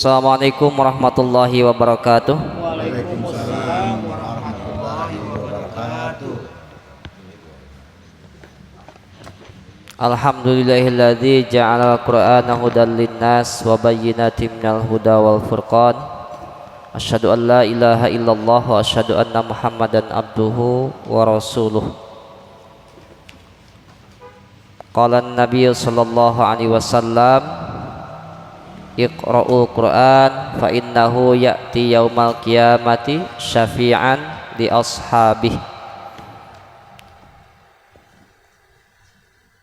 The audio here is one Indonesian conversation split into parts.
Assalamualaikum warahmatullahi wabarakatuh. Waalaikumsalam warahmatullahi wabarakatuh. Alhamdulillahilladzi ja'ala al-Qur'ana hudan linnas wa bayyinatin minal huda wal furqan. Asyhadu an la ilaha illallah wa asyhadu anna Muhammadan abduhu wa rasuluh. Qala an-nabiy sallallahu alaihi wasallam, Iqra'ul Qur'an fa innahu ya'ti yaumal qiyamati syafi'an li ashabihi.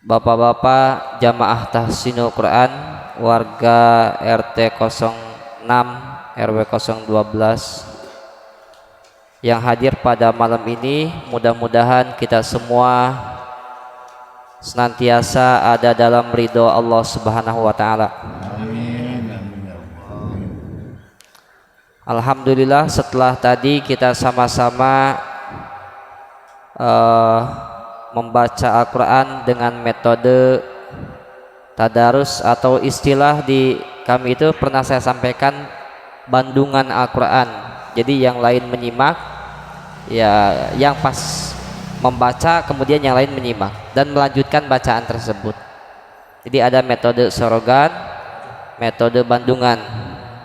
Bapak-bapak jamaah tahsinul Quran warga RT 06 RW 012 yang hadir pada malam ini, mudah-mudahan kita semua senantiasa ada dalam ridho Allah Subhanahu wa taala. Alhamdulillah, setelah tadi kita sama-sama membaca Al-Quran dengan metode tadarus atau istilah di kami itu pernah saya sampaikan bandungan Al-Quran. Jadi yang lain menyimak, ya yang pas membaca kemudian yang lain menyimak dan melanjutkan bacaan tersebut. Jadi ada metode sorogan, metode bandungan.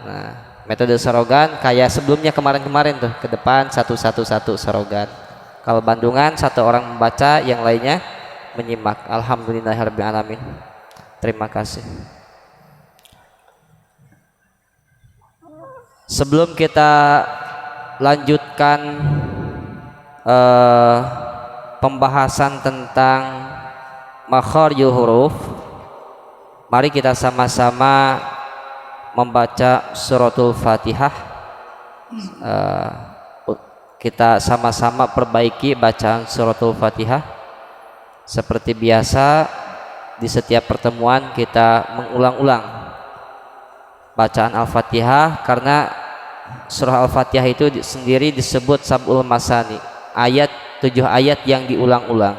Nah, metode sorogan kayak sebelumnya kemarin-kemarin tuh, ke depan satu sorogan. Kalau bandungan satu orang membaca, yang lainnya menyimak. Alhamdulillahirabbil alamin. Terima kasih. Sebelum kita lanjutkan pembahasan tentang makharijul huruf, mari kita sama-sama membaca suratul Fatihah. Kita sama-sama perbaiki bacaan suratul Fatihah. Seperti biasa di setiap pertemuan kita mengulang-ulang bacaan Al-Fatihah, karena surah Al-Fatihah itu sendiri disebut sab'ul masani, 7 ayat yang diulang-ulang.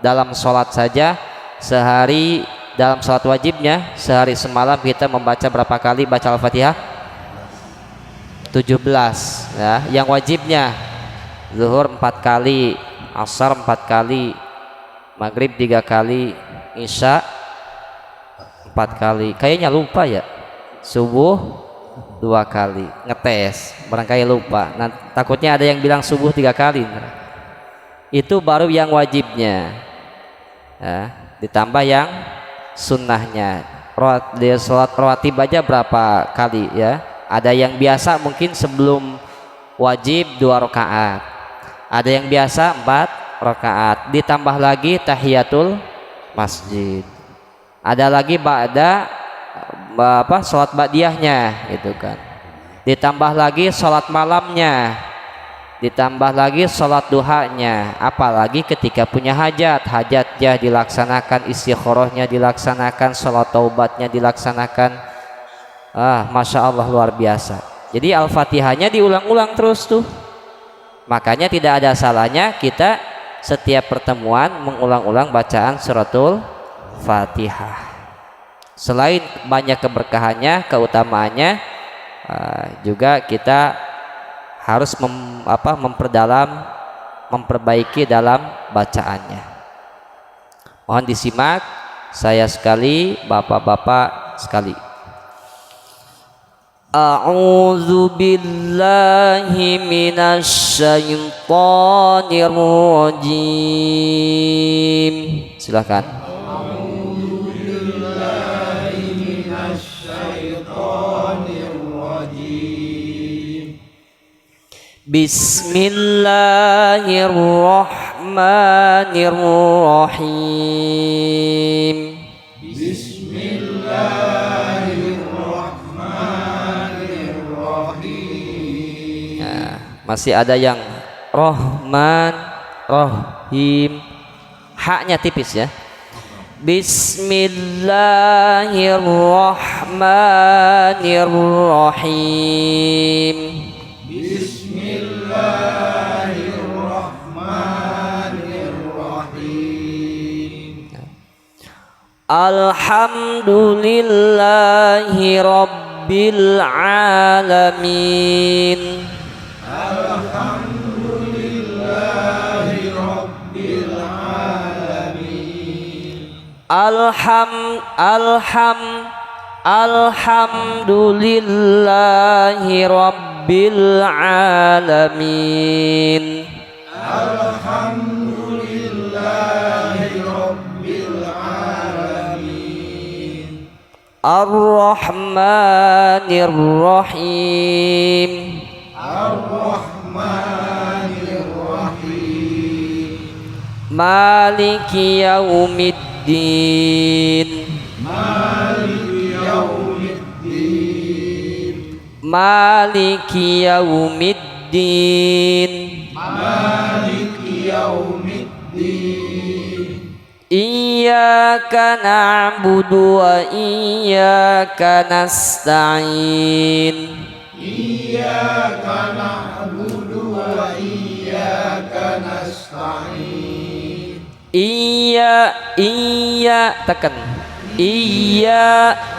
Dalam sholat saja sehari, dalam sholat wajibnya sehari semalam kita membaca berapa kali baca Al-Fatihah? 17 ya. Yang wajibnya zuhur 4 kali, asar 4 kali, maghrib 3 kali, isya 4 kali. Kayaknya lupa ya, subuh 2 kali, ngetes barangkali lupa. Nah, takutnya ada yang bilang subuh 3 kali. Itu baru yang wajibnya ya, ditambah yang sunnahnya. Di sholat rawatib aja berapa kali ya? Ada yang biasa mungkin sebelum wajib 2 rakaat, ada yang biasa 4 rakaat, ditambah lagi tahiyatul masjid, ada lagi ba'da sholat ba'diyahnya itu kan, ditambah lagi sholat malamnya, ditambah lagi sholat duhanya. Apalagi ketika punya hajatnya dilaksanakan, istikharahnya dilaksanakan, sholat taubatnya dilaksanakan. Masya Allah, luar biasa. Jadi Al-Fatihahnya diulang-ulang terus tuh. Makanya tidak ada salahnya kita setiap pertemuan mengulang-ulang bacaan suratul Fatihah. Selain banyak keberkahannya, keutamaannya, juga kita harus memperdalam, memperbaiki dalam bacaannya. Mohon disimak, saya sekali, bapak-bapak sekali. A'udzu billahi minasy syaithanir rajim. Silakan. A'udzu billahi minasy syaithanir rajim. Bismillahirrahmanirrahim. Masih ada yang Rahman Rahim, haknya tipis ya. Bismillahirrahmanirrahim. Bismillahirrahmanirrahim. Alhamdulillahi rabbil alamin. Alhamdulillahi rabbil alamin. Alhamdulillahi rabbil alamin. Alhamdulillahi rabbil alamin. Ar-Rahmanir Rahim. Ar-Rahmanir Rahim. Maliki yaumiddin. Maliki yaumiddin. Maliki yaumiddin. Maliki yaumiddin. Iyyaka na'budu wa iyyaka nasta'in. Iyyaka na'budu wa iyyaka nasta'in. Tekan. Iyyaka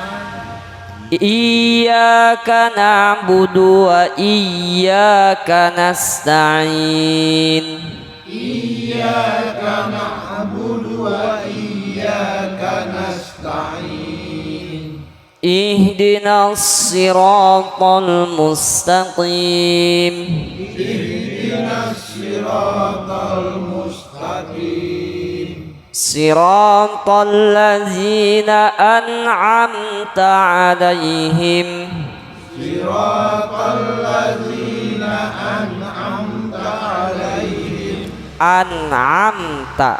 na'budu wa iyyaka nasta'in. Iyyaka na'budu wa iyyaka nasta'in. Ihdinas siratal mustaqim. Ihdinas siratal mustaqim. Siratal ladzina an'amta 'alaihim. Siratal ladzina an'amta 'alaihim. An'amta.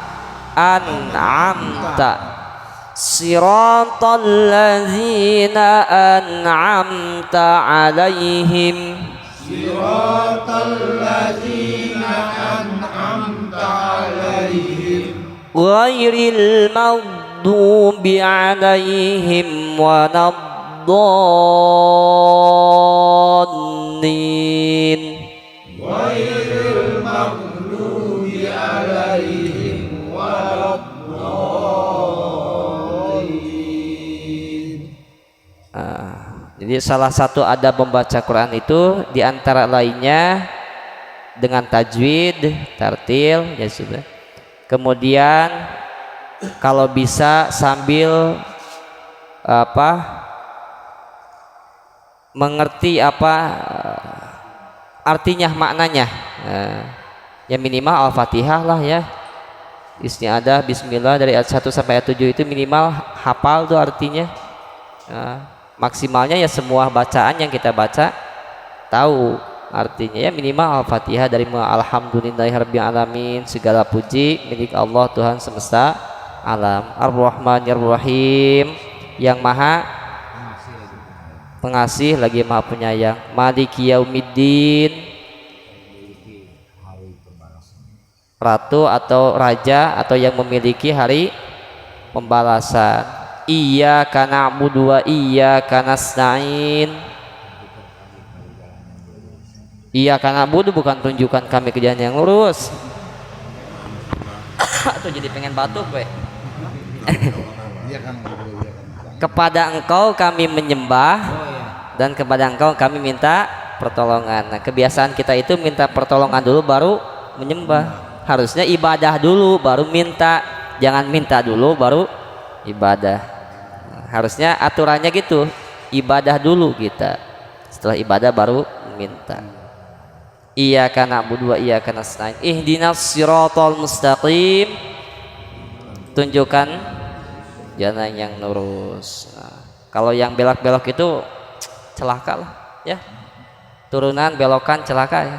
Siratal ladzina an'amta 'alaihim. Siratal ladzina an'amta 'alaihim. Ghairil maghdubi 'alaihim waladdallin. Ghairil maghdubi 'alaihim waladdallin. Jadi salah satu adab membaca Quran itu diantara lainnya dengan tajwid, tartil, ya sudah. Kemudian kalau bisa sambil mengerti artinya, maknanya. Ya minimal Al-Fatihah lah ya. Isti'adah, bismillah dari ayat 1 sampai ayat 7 itu minimal hafal tuh artinya. Maksimalnya ya semua bacaan yang kita baca tahu artinya, ya minimal Al-Fatihah dari alhamdulillahirabbil alamin, segala puji milik Allah Tuhan semesta alam. Ar-Rahmanir Rahim, yang maha pengasih lagi maha penyayang. Maliki yaumiddin, ratu atau raja atau yang memiliki hari pembalasan. Iyyaka na'budu wa iyyaka nasta'in. Iyyaka na'budu bukan tunjukkan kami ke jalan yang lurus. Atau jadi pengen batuk we. Kepada engkau kami menyembah dan kepada engkau kami minta pertolongan. Nah, kebiasaan kita itu minta pertolongan dulu baru menyembah. Harusnya ibadah dulu baru minta, jangan minta dulu baru ibadah. Harusnya aturannya gitu, ibadah dulu kita, setelah ibadah baru minta. Iyyaka na'budu wa iyyaka nasta'in. Ihdinas siratal mustaqim, tunjukkan jalan yang lurus. Kalau yang belok-belok itu celaka lah ya, turunan belokan celaka ya.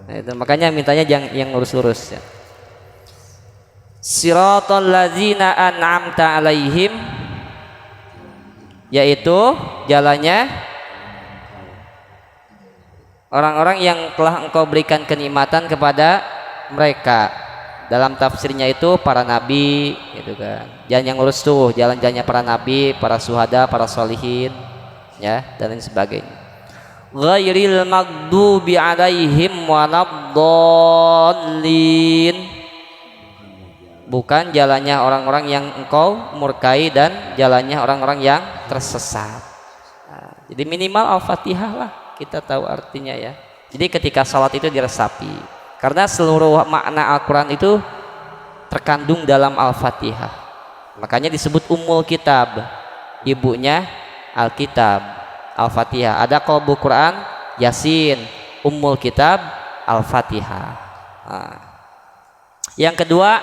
Nah, itu makanya mintanya yang lurus-lurus ya. Siratal ladzina an'amta 'alaihim, yaitu jalannya orang-orang yang telah engkau berikan kenikmatan kepada mereka. Dalam tafsirnya itu para nabi gitu kan. Jalan yang lurus tuh jalan-jalannya para nabi, para syuhada, para sholihin ya, dan lain sebagainya. Ghairil maghdubi 'alaihim waladdallin, bukan jalannya orang-orang yang engkau murkai dan jalannya orang-orang yang tersesat. Jadi minimal Al-Fatihah lah kita tahu artinya ya. Jadi ketika salat itu diresapi. Karena seluruh makna Al-Quran itu terkandung dalam Al-Fatihah. Makanya disebut Ummul Kitab, ibunya Alkitab, Al-Fatihah. Ada qalbul Quran, Yasin, Ummul Kitab, Al-Fatihah. Nah. Yang kedua,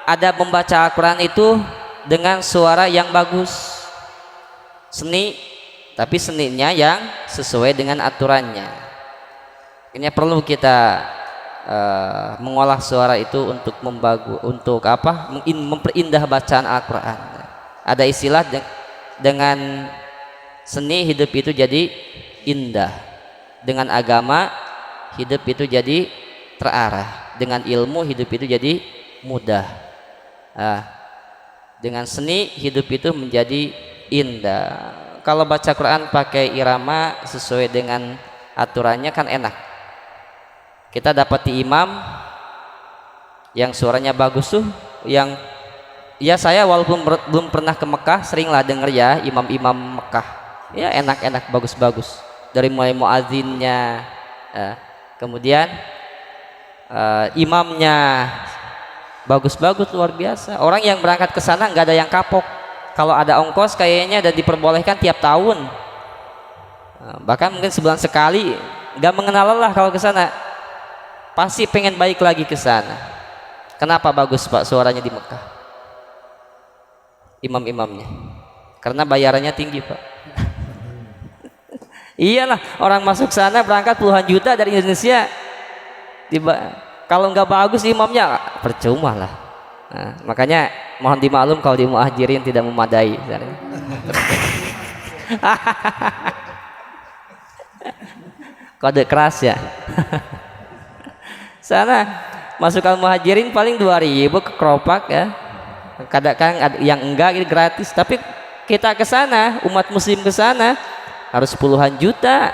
ada membaca Al-Quran itu dengan suara yang bagus, seni, tapi seninya yang sesuai dengan aturannya. Ini perlu kita mengolah suara itu untuk memperindah bacaan Al-Quran. Ada istilah dengan seni hidup itu jadi indah, dengan agama hidup itu jadi terarah, dengan ilmu hidup itu jadi mudah, dengan seni hidup itu menjadi indah. Kalau baca Quran pakai irama sesuai dengan aturannya kan enak. Kita dapati imam yang suaranya bagus tuh, yang ya saya walaupun belum pernah ke Mekah seringlah denger ya imam-imam Mekah ya enak-enak, bagus-bagus, dari mulai muadzinnya, kemudian imamnya bagus-bagus, luar biasa. Orang yang berangkat ke sana nggak ada yang kapok. Kalau ada ongkos kayaknya dan diperbolehkan tiap tahun, bahkan mungkin sebulan sekali, nggak mengenal lelah kalau ke sana. Pasti pengen balik lagi ke sana. Kenapa bagus Pak suaranya di Mekah? Imam-imamnya. Karena bayarannya tinggi Pak. Iyalah, orang masuk sana berangkat puluhan juta dari Indonesia. Kalau nggak bagus imamnya percuma lah. Nah, makanya mohon dimaklum kalau di Muhajirin tidak memadai. Kode keras ya. Sana masuk Al-Muhajirin paling 2.000 ke keropak ya. Kadang-kadang ada yang enggak gitu gratis, tapi kita ke sana, umat muslim ke sana harus puluhan juta.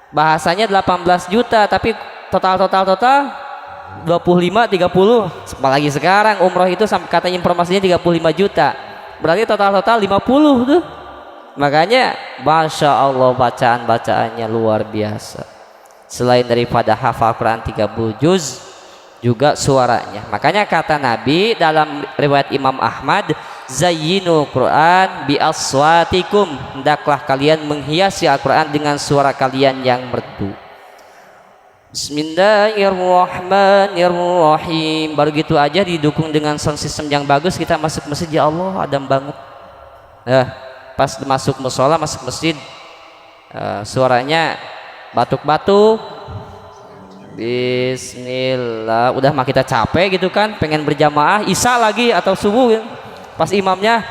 Bahasanya 18 juta, tapi total 25 30. Apalagi sekarang umroh itu katanya informasinya 35 juta. Berarti total 50 tuh. Makanya Masya Allah bacaan-bacaannya luar biasa. Selain daripada hafal Quran 30 juz, juga suaranya. Makanya kata Nabi dalam riwayat Imam Ahmad, zayyinu Quran bi aswatikum, hendaklah kalian menghiasi Al-Quran dengan suara kalian yang merdu. Bismillahirrahmanirrahim. Baru gitu aja didukung dengan sound system yang bagus, kita masuk masjid, ya Allah adem banget. Pas masuk mushola, masuk masjid, suaranya batuk-batuk, bismillah, udah mah kita capek gitu kan, pengen berjamaah isya lagi atau subuh, pas imamnya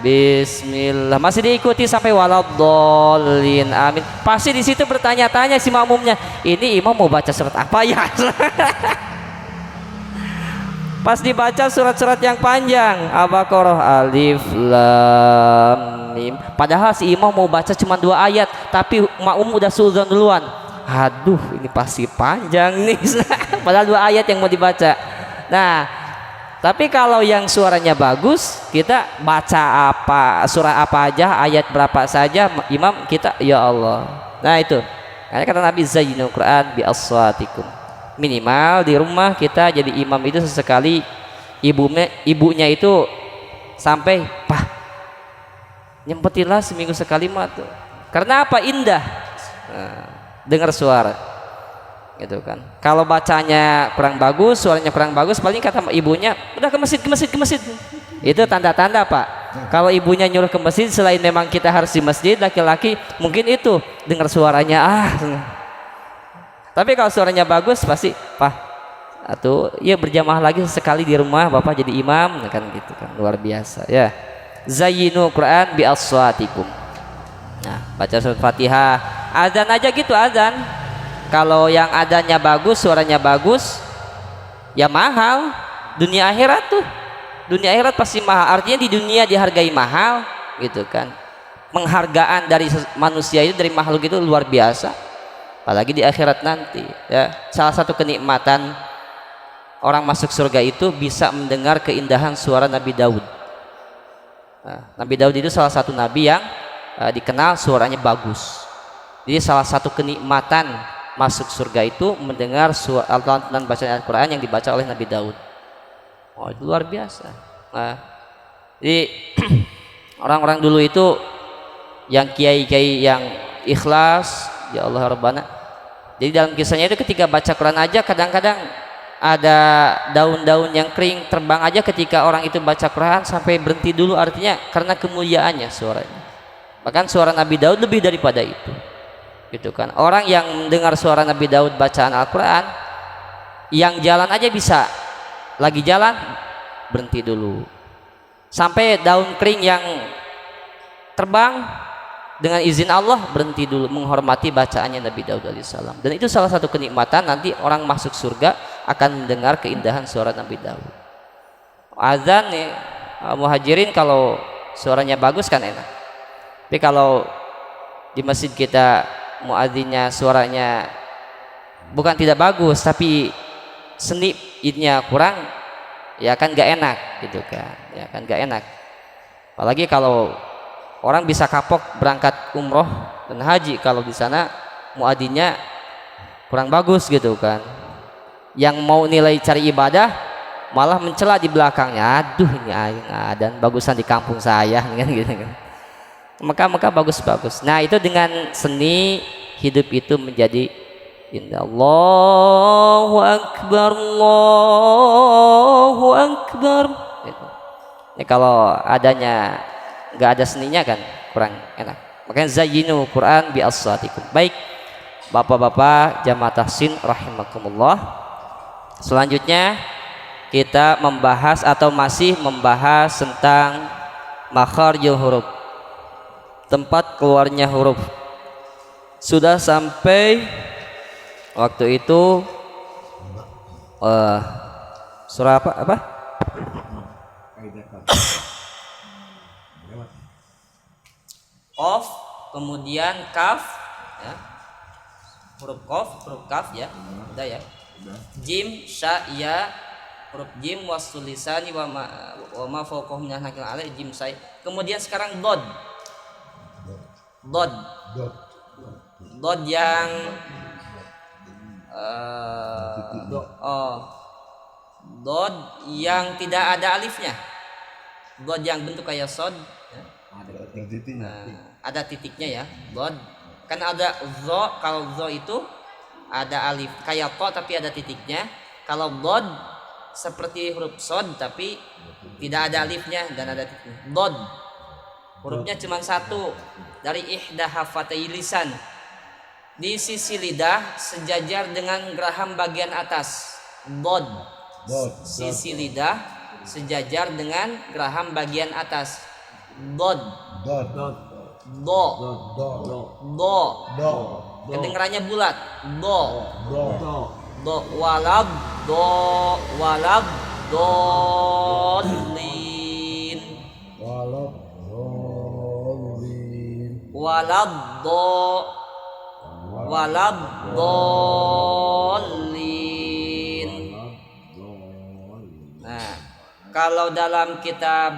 bismillah masih diikuti sampai waladhdallin amin, pasti di situ bertanya-tanya si makmumnya, ini imam mau baca surat apa ya? Pas dibaca surat-surat yang panjang, Al-Baqarah, Alif Lam Mim, padahal si imam mau baca cuma 2 ayat, tapi makmum udah suudzon duluan. Aduh, ini pasti panjang nih. Padahal 2 ayat yang mau dibaca. Nah, tapi kalau yang suaranya bagus, kita baca apa, surah apa aja, ayat berapa saja, imam kita, ya Allah. Nah itu, karena kata Nabi, zayyinul Quran bi aswatikum. Minimal di rumah kita jadi imam itu sesekali, ibunya itu sampai Pak nyempetinlah seminggu sekali mah tuh. Karena apa? Indah. Dengar suara gitu kan. Kalau bacanya kurang bagus, suaranya kurang bagus, paling kata ibunya udah ke masjid. Itu tanda-tanda Pak. Kalau ibunya nyuruh ke masjid, selain memang kita harus di masjid, laki-laki mungkin itu dengar suaranya tapi kalau suaranya bagus pasti Pak atau ya berjamaah lagi sekali di rumah, Bapak jadi imam kan gitu kan, luar biasa ya. Zayyinu Quran bi aswatikum. Nah, baca surat Fatihah, azan aja gitu, azan. Kalau yang adanya bagus, suaranya bagus, ya mahal. Dunia akhirat tuh, dunia akhirat pasti mahal. Artinya di dunia dihargai mahal, gitu kan. Penghargaan dari manusia itu, dari makhluk itu luar biasa. Apalagi di akhirat nanti. Ya, salah satu kenikmatan orang masuk surga itu bisa mendengar keindahan suara Nabi Daud. Nah, Nabi Daud itu salah satu nabi yang dikenal suaranya bagus. Jadi salah satu kenikmatan masuk surga itu mendengar dan bacaan Al-Quran yang dibaca oleh Nabi Daud. Oh, itu luar biasa. Nah, jadi orang-orang dulu itu yang kiai-kiai yang ikhlas, ya Allah Rabbana. Jadi dalam kisahnya itu ketika baca Quran aja kadang-kadang ada daun-daun yang kering terbang aja ketika orang itu baca Quran sampai berhenti dulu, artinya karena kemuliaannya suaranya. Bahkan suara Nabi Daud lebih daripada itu, gitu kan. Orang yang mendengar suara Nabi Daud bacaan Al-Quran, yang jalan aja bisa, lagi jalan berhenti dulu, sampai daun kering yang terbang dengan izin Allah berhenti dulu menghormati bacaannya Nabi Daud alaihissalam. Dan itu salah satu kenikmatan nanti orang masuk surga akan mendengar keindahan suara Nabi Daud. Azan nih muhajirin kalau suaranya bagus kan enak. Tapi kalau di masjid kita muadzinnya suaranya bukan tidak bagus tapi seni idnya kurang, ya kan gak enak gitu kan, ya kan gak enak. Apalagi kalau orang bisa kapok berangkat umroh dan haji kalau di sana muadzinnya kurang bagus gitu kan, yang mau nilai cari ibadah malah mencela di belakangnya, aduh ini dan bagusan di kampung saya kan gitu kan. Maka bagus-bagus. Nah itu dengan seni hidup itu menjadi indah. Allahu Akbar, Allahu Akbar gitu. Ya, kalau adanya nggak ada seninya kan kurang enak. Makanya zayyinu Quran bi aswatikum. Baik bapak-bapak jamaah tahsin rahimakumullah, selanjutnya kita membahas atau masih membahas tentang makharijul huruf, tempat keluarnya huruf. Sudah sampai waktu itu surah apa? Qaf, kemudian kaf, ya. Huruf qaf, huruf kaf ya. Udah ya. Jim, sya, ya, huruf jim wasul lisani wa ma fawqahu min al-hakil alai jim sai. Kemudian sekarang dod. Dod yang dod yang tidak ada alifnya. Dod yang bentuk kayak sod ya. Ada titiknya ya. Dod kan ada zo, kalau zo itu ada alif kayak to tapi ada titiknya. Kalau dod seperti huruf sod tapi tidak ada alifnya dan ada titiknya. Dod hurufnya cuma satu dari ihda hafatay lisan, di sisi lidah sejajar dengan geraham bagian atas. Dod sisi lidah sejajar dengan geraham bagian atas. Dod do kedengarannya bulat. Do walab dolin walab dolin. Nah, kalau dalam kitab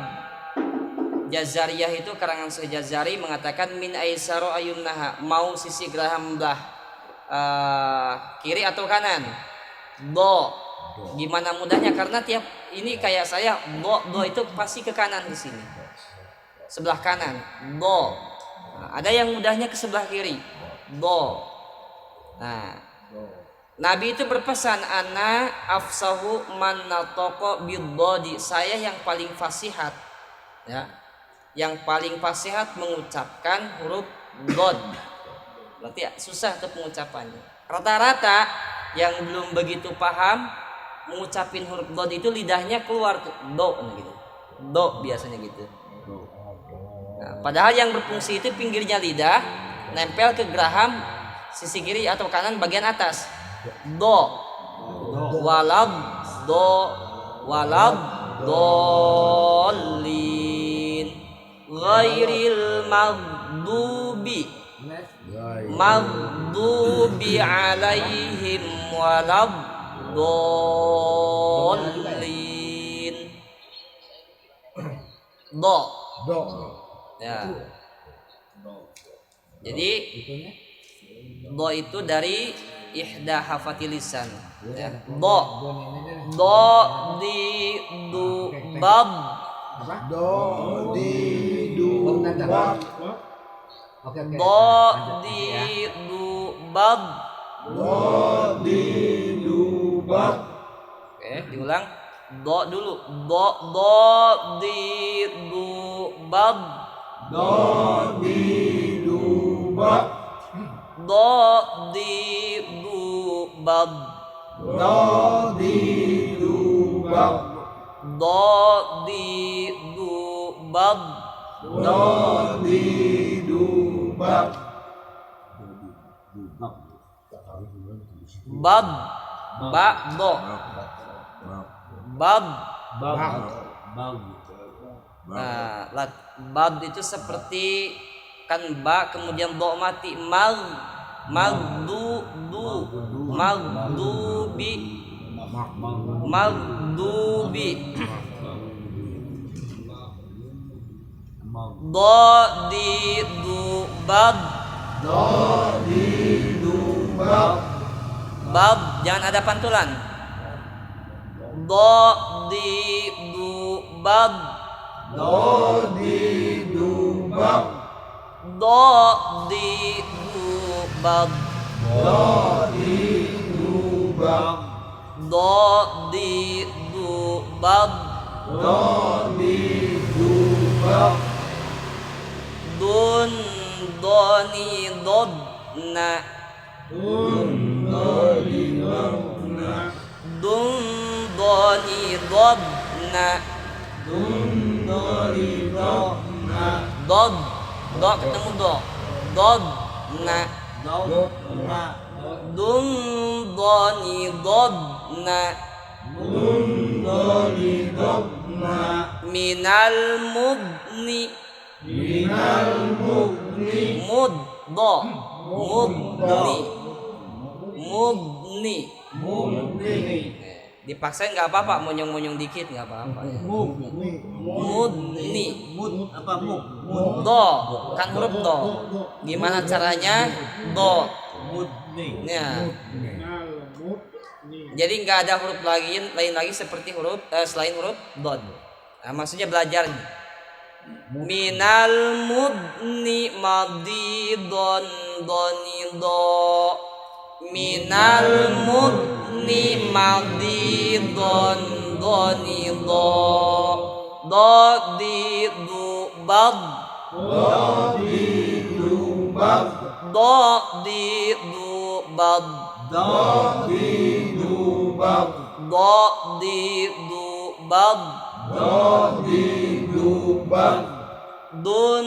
Jazariyah itu karangan Syekh Jazari mengatakan min aisaru ayumnaha, mau sisi geraham belah kiri atau kanan. Do gimana mudahnya, karena tiap ini kayak saya do itu pasti ke kanan di sini sebelah kanan do. Nah, ada yang mudahnya ke sebelah kiri do. Nah, Nabi itu berpesan ana afsahu man nataqa bid-dodi, saya yang paling fasihat ya, yang paling fasihat mengucapkan huruf dod. Berarti ya, susah untuk pengucapannya. Rata-rata yang belum begitu paham mengucapin huruf dod itu lidahnya keluar tuh do gitu. Do biasanya gitu. Nah, padahal yang berfungsi itu pinggirnya lidah nempel ke geraham sisi kiri atau kanan bagian atas. Do walab dolin ghairil maghdubi alaihim walad dolin. Do ya. Jadi do itu dari ihda hafatil lisan. Ya. Do di du bab. Do di du bab. Do di du bab. Do di du bab. Oke, diulang. Do dulu. Do di du bab. Do di du bab. Do di du bab. Do di du bab. Do di du bab. Do di du bab. Bab. Ba do. Bab. Nah, bab itu seperti kan ba kemudian do mati magdubi do di du bab. Do di du bab. Bab jangan ada pantulan. Do di du bab. Do di du bab. Do di du bab. Do di du bab. Do di du bab. Do di du bab. Dun doni dod na. Dun doni dod na. Dun doni dod na. Dun doni dod na. Dod do ketemu do. Dod na. Dod na. Dun doni dod na. Dun doni dod na. Minal mudni. Minal mudni. Mud do. Mudni. Mudni. Mudni. Dipaksain nggak apa-apa, monyong-monyong dikit nggak apa-apa. Mudni. Mud apa mud? Do kan huruf do. Gimana caranya? Do. Mudni. Ya. Jadi nggak ada huruf lain lagi seperti huruf selain huruf dod. Nah, maksudnya belajar. Minal mudni madi don doni do. Minal mudni madi don doni do. Do di du bab. Do di du bab. Do di du bab. Do di du bab. Do di du bab. Do di du bab. Dun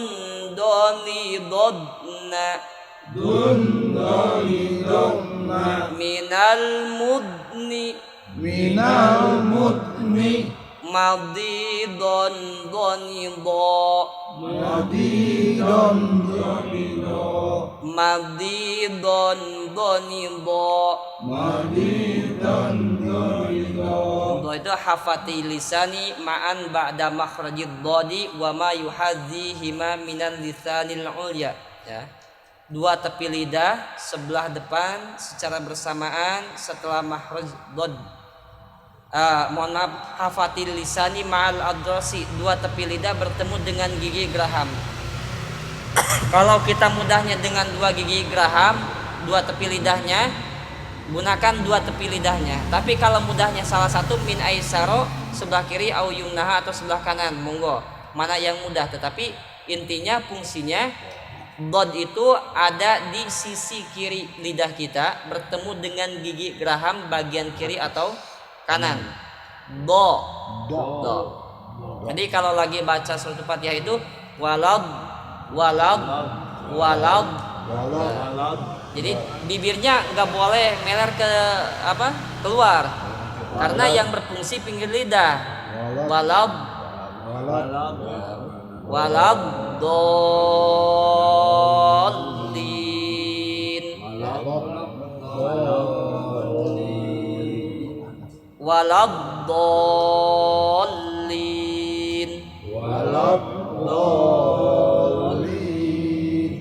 doni dod na. Dun doni dod na. Minal mudni Minal mudni. madi don doni do. Madi don doni do. Madi don doni do. Madi don doni do. Do itu hafati lisani ma'an ba'da makhrajid dodi wa ma yuhadzihima minal lisanil ulya. Ya. Dua tepi lidah sebelah depan secara bersamaan setelah makhraj dod. Mohon maaf, hafatil lisani ma'al adrasi, dua tepi lidah bertemu dengan gigi geraham. Kalau kita mudahnya dengan dua gigi geraham, dua tepi lidahnya, gunakan dua tepi lidahnya. Tapi kalau mudahnya salah satu min aisaro, sebelah kiri au yumnaha atau sebelah kanan, monggo. Mana yang mudah, tetapi intinya fungsinya dod itu ada di sisi kiri lidah kita bertemu dengan gigi geraham bagian kiri atau kanan. Do. Jadi kalau lagi baca surat Fatihah itu walad. Jadi bibirnya nggak boleh meler ke keluar karena yang berfungsi pinggir lidah. Walad dolin. Walad dolin. Walad dolin.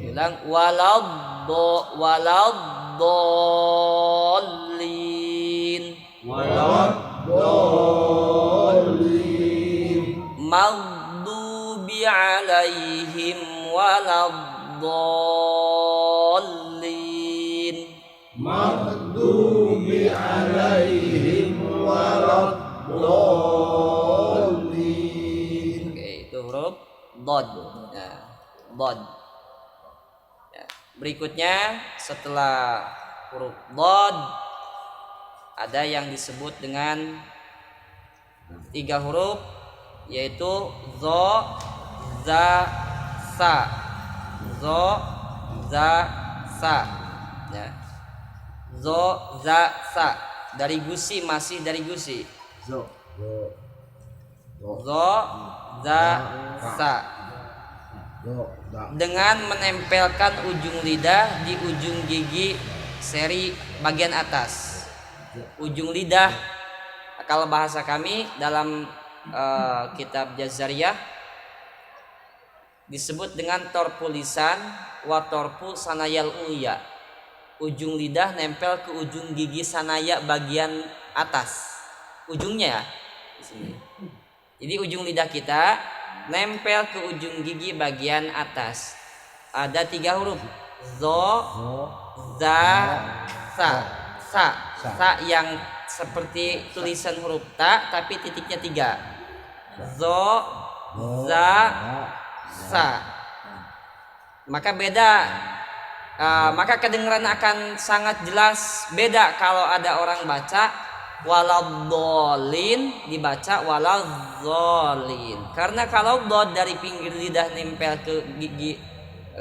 Bilang waladdallin waladdallin maghdubi alaihim waladdallin maghdubi alaihim waladdallin. Oke, itu huruf dod. Nah, dod. Ya. Berikutnya setelah huruf dod ada yang disebut dengan 3 huruf, yaitu zo, za, sa. Zo, za, sa. Ya. Zo, za, sa. Dari gusi, masih dari gusi. Zo, za, sa. Dengan menempelkan ujung lidah di ujung gigi seri bagian atas. Ujung lidah, kalau bahasa kami dalam kitab Jazariyah disebut dengan torpu lisan wa torpu sanayal ulya. Ujung lidah nempel ke ujung gigi sanaya bagian atas. Ujungnya ya di sini. Jadi ujung lidah kita nempel ke ujung gigi bagian atas. Ada 3 huruf. Zo, za, sa. Sa yang seperti tulisan huruf ta tapi titiknya 3. Zo, za, sa. Maka beda, maka kedengaran akan sangat jelas beda kalau ada orang baca waladdallin dibaca waladzallin. Karena kalau dod dari pinggir lidah nempel ke gigi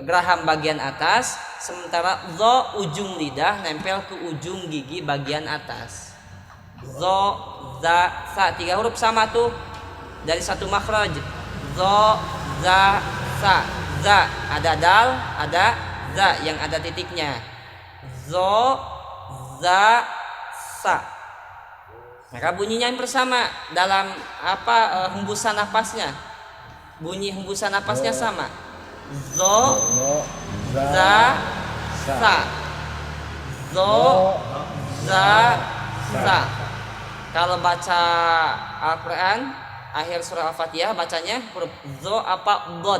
geraham bagian atas, sementara zo ujung lidah nempel ke ujung gigi bagian atas. Zo, za, sa, 3 huruf sama tuh dari satu makhraj. Zo, za, sa. Za ada dal, ada za yang ada titiknya. Zo, za, sa. Maka bunyinya yang bersama dalam hembusan nafasnya. Bunyi hembusan nafasnya sama. Zo, za, sa. Zo, za, sa. Kalau baca Al-Quran akhir surah Al-Fatihah bacanya huruf zo apa dod?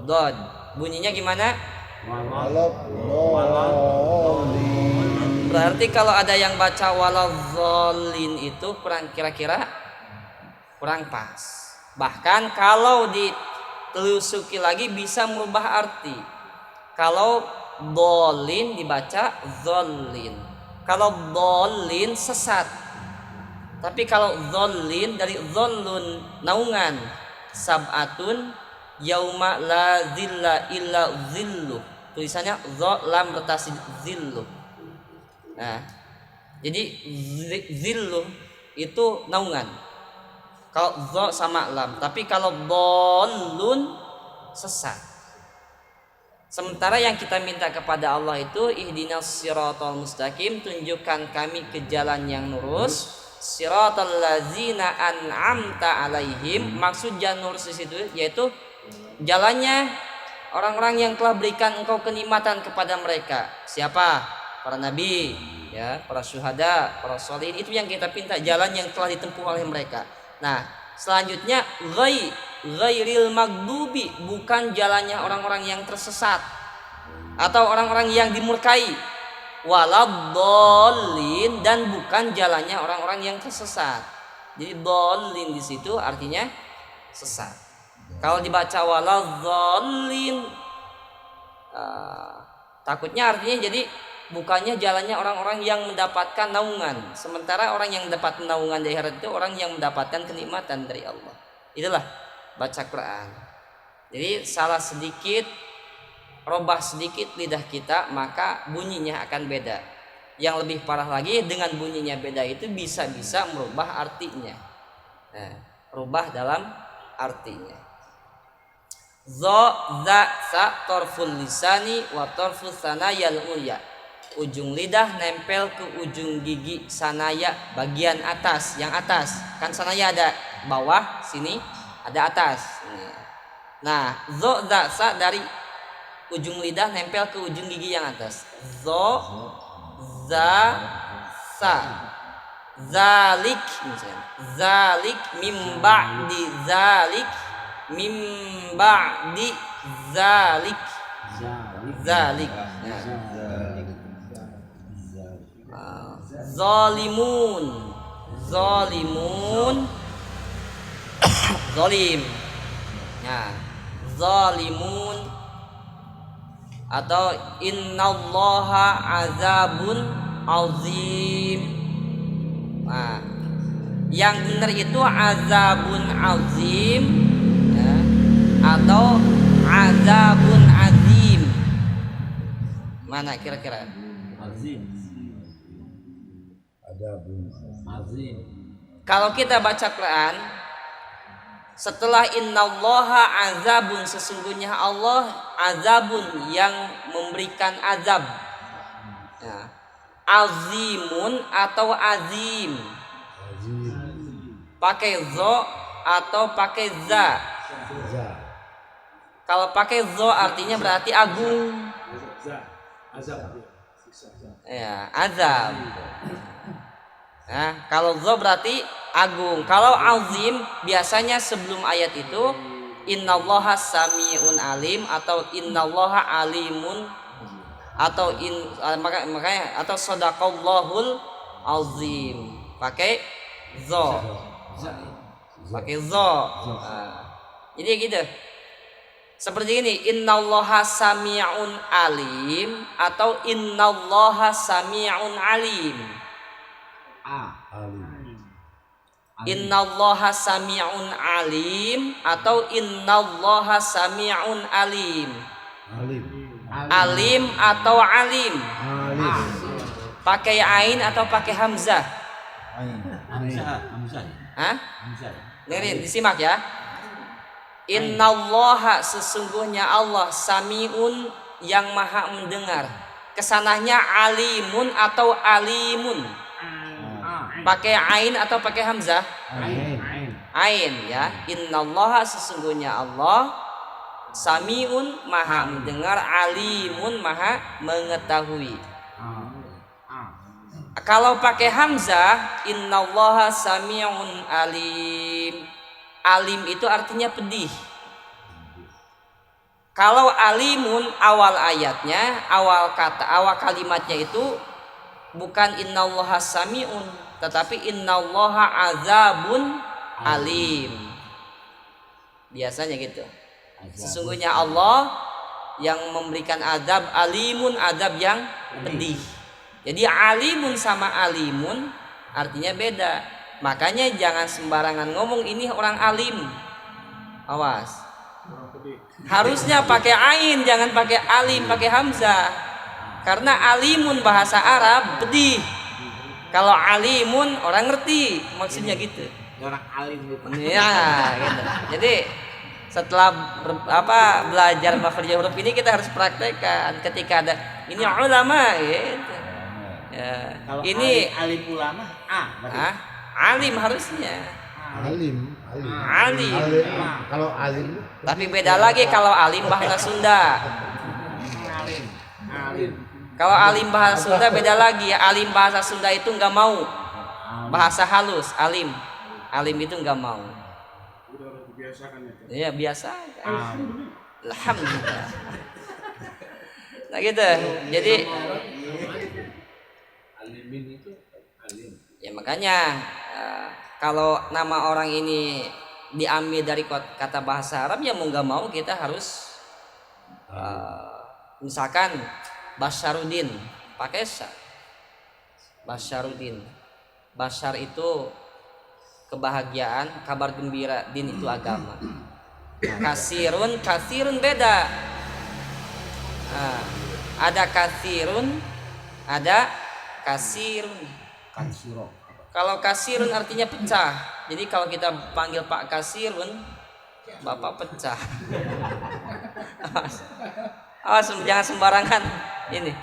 Dod. Bunyinya gimana? Berarti kalau ada yang baca waladzallin itu kira-kira kurang pas. Bahkan kalau ditelusuki lagi bisa merubah arti. Kalau dolin dibaca zollin. Kalau dolin sesat. Tapi kalau zollin dari zollun naungan. Sab'atun yauma la zilla illa zillu. Tulisannya zo lam bertasydid zillu. Nah, jadi zillu itu naungan. Kalau zo sama lam, tapi kalau dolun sesat. Sementara yang kita minta kepada Allah itu ihdinas siratal mustaqim, tunjukkan kami ke jalan yang lurus. Siratal ladzina an'amta alaihim. Maksud jalan lurus di situ yaitu jalannya orang-orang yang telah berikan engkau kenikmatan kepada mereka. Siapa? Para nabi, ya, para syuhada, para sholihin. Itu yang kita pinta, jalan yang telah ditempuh oleh mereka. Nah, selanjutnya ghairil maghdubi, bukan jalannya orang-orang yang tersesat atau orang-orang yang dimurkai. Waladdallin, dan bukan jalannya orang-orang yang tersesat. Jadi dallin di situ artinya sesat. Kalau dibaca waladzallin, takutnya artinya jadi bukannya jalannya orang-orang yang mendapatkan naungan. Sementara orang yang mendapat naungan dari akhirat itu orang yang mendapatkan kenikmatan dari Allah. Itulah baca Quran. Jadi salah sedikit, robah sedikit lidah kita, maka bunyinya akan beda. Yang lebih parah lagi, dengan bunyinya beda itu bisa-bisa merubah artinya. Nah, rubah dalam artinya. Zo, za, sa, torful lisani wa torful sanayal ulya. Ujung lidah nempel ke ujung gigi sanaya bagian atas, yang atas. Kan sanaya ada bawah, sini ada atas. Nah, zo, za, sa dari ujung lidah nempel ke ujung gigi yang atas. Zo, za, sa. Zalik misalnya. Zalik mim ba'di zalik mim ba'di zalik. Zalik. Ya. Zalimun. Zalimun. Zalim. Ya. Zalimun atau innallaha azabun azim. Nah, yang benar itu azabun azim ya, atau azabun azim. Mana kira-kira? Azim. Adabun Azim. Kalau kita baca Quran setelah innallaha azabun, sesungguhnya Allah azabun yang memberikan azab ya. Azimun atau azim, pakai zo atau pakai za. Kalau pakai zo artinya berarti agung ya, azab. Nah, kalau zo berarti agung. Kalau azim biasanya sebelum ayat itu innallaha samiun alim atau innallaha alimun atau makanya atau shadaqallahul azim pakai zo. Pakai zo. Nah, jadi gitu. Seperti ini, innallaha samiun alim atau innallaha samiun alim. Innallaha sami'un alim atau innallaha sami'un alim. Alim atau alim. Pakai ain atau pakai hamzah? Hamzah. Hah? Dengerin, disimak ya. Innallaha, sesungguhnya Allah, sami'un yang maha mendengar. Kesananya alimun atau alimun. Pakai ain atau pakai hamzah? Ain ya. Innallaha, sesungguhnya Allah, samiun maha mendengar, alimun maha mengetahui. Kalau pakai hamzah, innallaha samiun alim. Alim itu artinya pedih. Kalau alimun awal ayatnya, awal kalimatnya itu bukan innallaha samiun, tetapi innallaha azabun alim. Biasanya gitu. Sesungguhnya Allah yang memberikan azab, alimun azab yang pedih. Jadi alimun sama alimun artinya beda. Makanya jangan sembarangan ngomong ini orang alim. Awas. Harusnya pakai ain, jangan pakai alim, pakai hamzah. Karena alimun bahasa Arab pedih. Kalau alimun orang ngerti maksudnya gitu. Orang alim gitu. Ya, gitu. Jadi setelah belajar makhraj huruf ini kita harus praktekkan ketika ada ini ulama gitu. Ya. Kalau Ini alim ulama alim harusnya. Alim. Kalau alim. Tapi beda lagi kalau alim bahasa Sunda. Alim. Kalau alim bahasa Sunda beda lagi. Alim bahasa Sunda itu nggak mau. Bahasa halus alim. Alim itu nggak mau. Iya biasa. Alhamdulillah. Nah gitu. Jadi ya makanya kalau nama orang ini diambil dari kata bahasa Arab ya mau nggak mau kita harus misalkan Basyarudin pakai sa. Basyarudin. Basyar itu kebahagiaan, kabar gembira, din itu agama. Kasirun beda. Ada kasirun, ada kasirun. Kalau kasirun artinya pecah. Jadi kalau kita panggil Pak Kasirun, Bapak pecah. Awas, jangan sembarangan ini.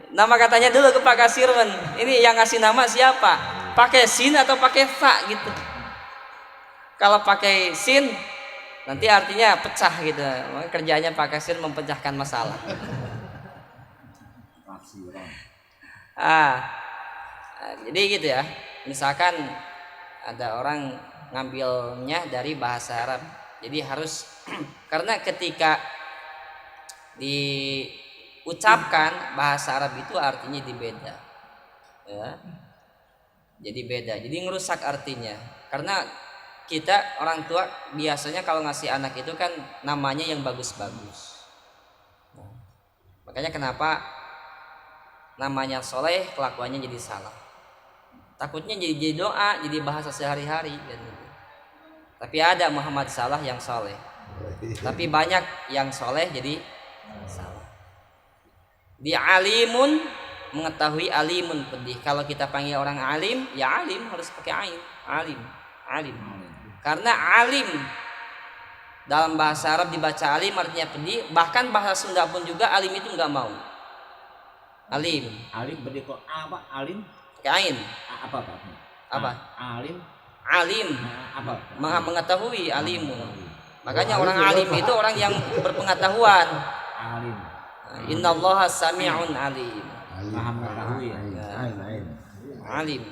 Nama katanya dulu ke Pak Kasirun. Ini yang ngasih nama siapa? Pakai sin atau pakai fa gitu. Kalau pakai sin Nanti artinya pecah gitu. Kerjanya Pak Kasir mempecahkan masalah. Jadi gitu ya. Misalkan ada orang ngambilnya dari bahasa Arab. Jadi harus karena ketika diucapkan bahasa Arab itu artinya beda. Ya. Jadi beda. Jadi ngerusak artinya. Karena kita orang tua biasanya kalau ngasih anak itu kan namanya yang bagus-bagus. Nah, makanya kenapa namanya soleh kelakuannya jadi salah. Takutnya jadi doa, jadi bahasa sehari-hari gitu. Tapi ada Muhammad Salah yang soleh. Tapi banyak yang soleh jadi salah. Di alimun mengetahui, alimun pedih. Kalau kita panggil orang alim, ya alim harus pakai ain. Alim. Karena alim dalam bahasa Arab dibaca alim artinya pedih. Bahkan bahasa Sunda pun juga alim itu nggak mau. Alim berarti kok apa? Alim? Kain. Apa? Alim. Apa? Mengetahui alimun. Makanya orang alim itu orang yang berpengetahuan. Alim. Innallaha sami'un alim. Paham mengetahui ya. Alim.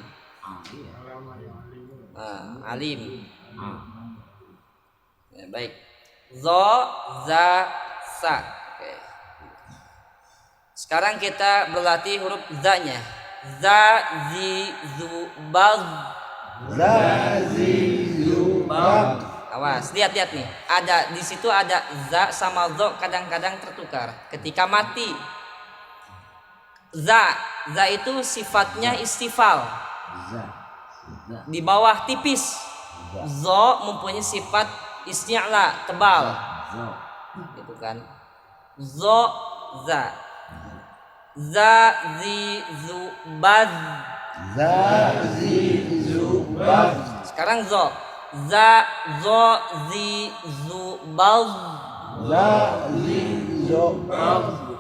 Alim. Ya, baik. Za sa. Oke. Sekarang kita berlatih huruf za-nya. Za zi zu baz. Za zi zu baz. Awas, lihat nih. Ada di situ ada za sama zo kadang-kadang tertukar ketika mati. Za itu sifatnya istifal. Di bawah tipis. Zo mempunyai sifat isti'la, tebal. Gitu kan. Zo za. Za zi zu baz. Za zi zu baz. Sekarang zo. Za zo zi zu baz. Za zi zu baz.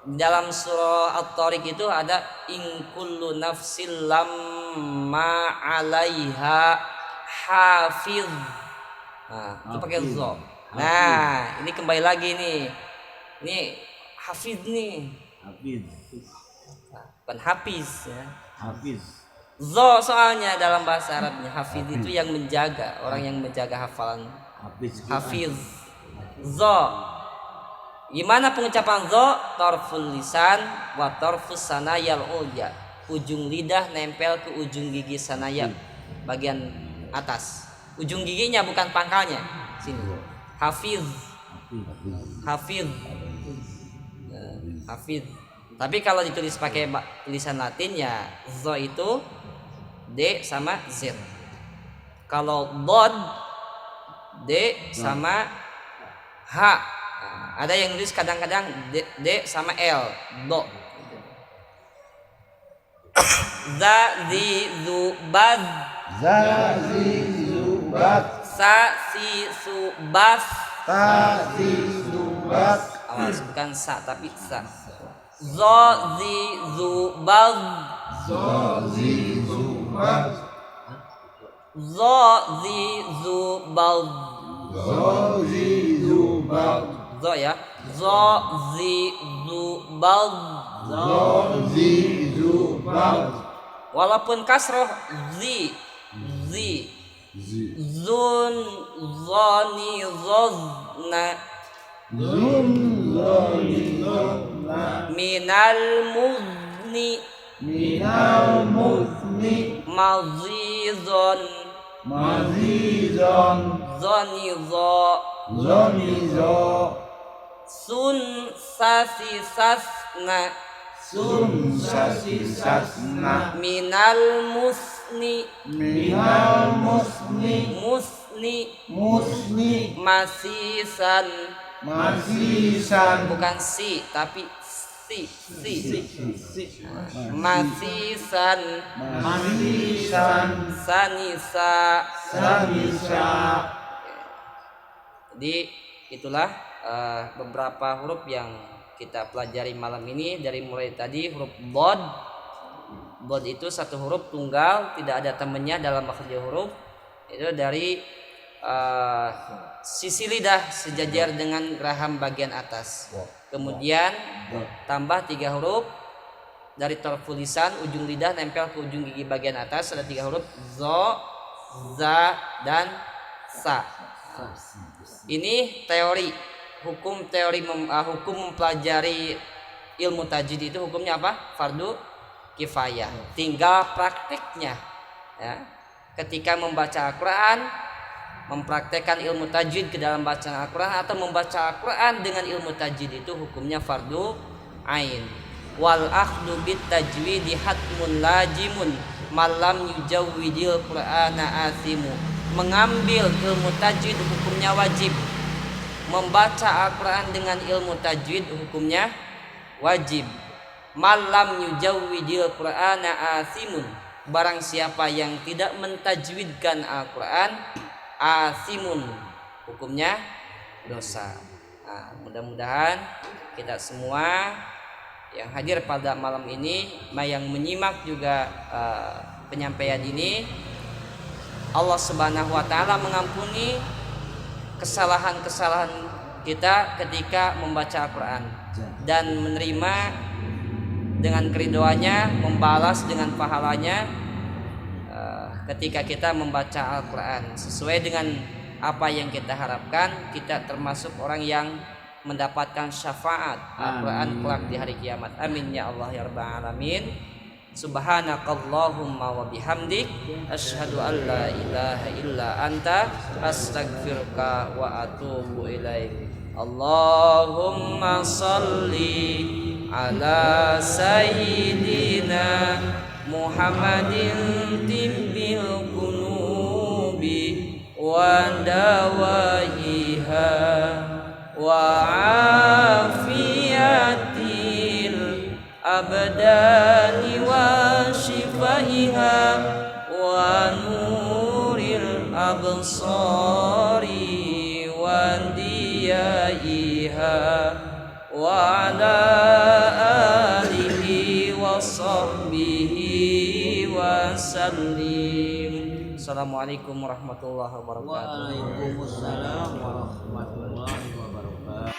Dalam surah At-Tariq itu ada in kullu nafsil lamma 'alaiha hafiz. Nah, itu pakai zo. Nah, ini kembali lagi nih. Ini hafiz nih. Bukan hafiz ya. Zo soalnya dalam bahasa Arabnya hafiz itu yang menjaga, orang yang menjaga hafalan. Hafiz. Zo. Gimana pengucapan zo? Tarful lisan wa tarfus sanayal ulya. Ujung lidah nempel ke ujung gigi sanaya bagian atas. Ujung giginya bukan pangkalnya. Sini. Hafiz. Tapi kalau ditulis pakai tulisan Latin ya zo itu D sama Z. Kalau bod D sama H. Ada yang nulis kadang-kadang D sama L, do. Za zi zu baz. Za zi zu baz. Sa si su baz. Ta si su baz. Awas, bukan sa tapi sa. Zo zi zu baz. Zo zi zu baz. Zo zi zu baz. Zo zi zu baz. Zo ya. Zo zi zu baz. Zo zi zu baz. Walaupun kasroh zi. Zun zoni zozna. Zun zoni zozna. Minal muzni. Mazizon. Zoni zo. Sun sasi sasna. Minal musni. Masisan. Bukan si tapi si. Masisan. Sanisa. Jadi itulah beberapa huruf yang kita pelajari malam ini. Dari mulai tadi huruf bod. Bod itu satu huruf tunggal, tidak ada temannya dalam makhraj huruf. Itu dari sisi lidah sejajar dengan geraham bagian atas. Kemudian tambah 3 huruf dari torful lisan, ujung lidah nempel ke ujung gigi bagian atas, ada 3 huruf zo, za, dan sa. Ini teori, hukum mempelajari ilmu tajwid itu hukumnya apa? Fardu kifayah. Tinggal prakteknya. Ya. Ketika membaca Al-Quran, mempraktekkan ilmu tajwid ke dalam bacaan Al-Quran atau membaca Al-Quran dengan ilmu tajwid itu hukumnya fardu ain. Wal akhdhu bit tajwidi hatmun lajimun malam yujawwidil Qur'ana asimu. Mengambil ilmu tajwid hukumnya wajib. Membaca Al-Quran dengan ilmu tajwid hukumnya wajib. Malam yujawwidil Qur'ana asimun. Barang siapa yang tidak mentajwidkan Al-Quran, asimun, hukumnya dosa. Nah, mudah-mudahan kita semua yang hadir pada malam ini, yang menyimak juga penyampaian ini, Allah Subhanahu wa taala mengampuni kesalahan-kesalahan kita ketika membaca Al-Quran dan menerima dengan keridoannya, membalas dengan pahalanya ketika kita membaca Al-Quran sesuai dengan apa yang kita harapkan. Kita termasuk orang yang mendapatkan syafaat Al-Quran kelak di hari kiamat. Amin ya Allah ya rabbal alamin. Subhanakallahumma wa bihamdik asyhadu an la ilaha illa anta astaghfiruka wa atubu ilaik. Allahumma salli ala sayyidina Muhammadin tibbil qunubi wa dawahiha wa afiyatil abdani wa shifaiha wa nuril absari wa diyaiha wa ala alihi wa sahbihi wa sallim. Assalamualaikum warahmatullahi wabarakatuh. Waalaikumsalam warahmatullahi wabarakatuh.